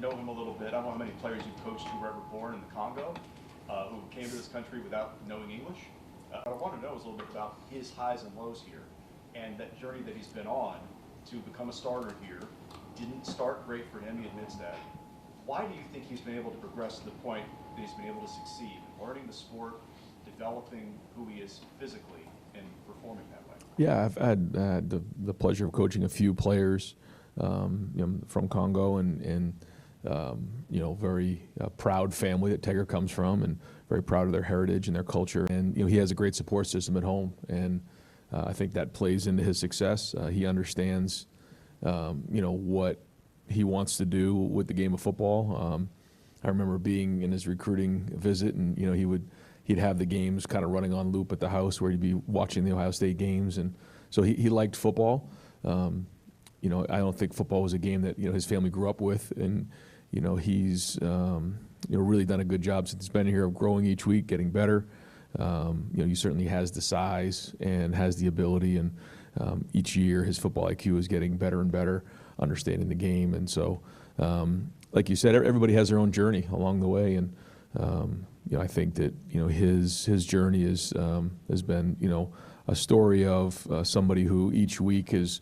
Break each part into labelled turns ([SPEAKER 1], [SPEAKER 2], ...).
[SPEAKER 1] to know him a little bit. I don't know how many players you've coached who were ever born in the Congo, who came to this country without knowing English. What I want to know is a little bit about his highs and lows here, and that journey that he's been on to become a starter here. Didn't start great for him, he admits that. Why do you think he's been able to progress to the point that he's been able to succeed, learning the sport, developing who he is physically, and performing that way?
[SPEAKER 2] Yeah, I've had the pleasure of coaching a few players from Congo, and very proud family that Tegra comes from, and very proud of their heritage and their culture. And he has a great support system at home, and I think that plays into his success. He understands, what he wants to do with the game of football. I remember being in his recruiting visit, and he'd have the games kind of running on loop at the house where he'd be watching the Ohio State games, and so he liked football. I don't think football was a game that his family grew up with, and he's really done a good job since he's been here of growing each week, getting better. He certainly has the size and has the ability, and each year his football IQ is getting better and better, understanding the game. And so, like you said, everybody has their own journey along the way, and I think that his journey has been a story of somebody who each week is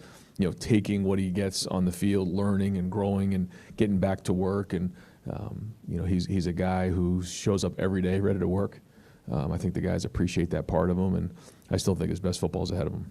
[SPEAKER 2] taking what he gets on the field, learning and growing and getting back to work. And he's a guy who shows up every day ready to work. I think the guys appreciate that part of him, and I still think his best football is ahead of him.